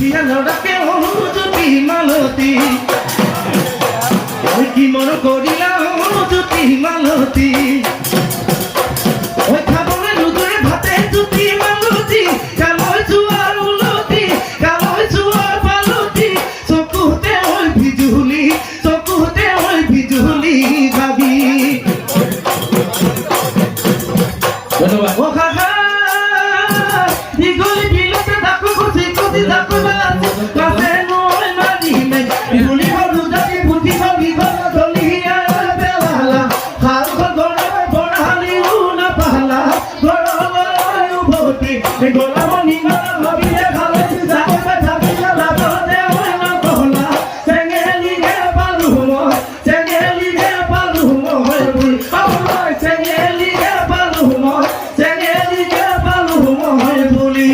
দিয়া লড়াকে যদি মালতী ওই কি মন করিলা যদি মালতী ওই খাবলে রুদুরে ভাতে যদি মালতী কালয় জুয়ার উলতি কালয় জুয়ার পালতি চকুতে ওই বিজুলি চকুতে ওই বিজুলি ভাবি ধন্যবাদ ও কাকা দিগলি দিলতে দেখো খুশি খুশি দেখো না কাছে নয় মানি নাই ভুলি বড়ু জাতি বুদ্ধি ভাবি ভালো দলিয়া বেলা খাল খল বড়ালি উনা পালা গড়ালাই উভতি গোলামনি না ভাবিলে ভালো যাবে যাবে না দে ওই না বলা চেঙ্গেলি গে পালু মো চেঙ্গেলি গে পালু মো ওই চেঙ্গেলি গে পালু মো চেঙ্গেলি গে পালু মো ভুলি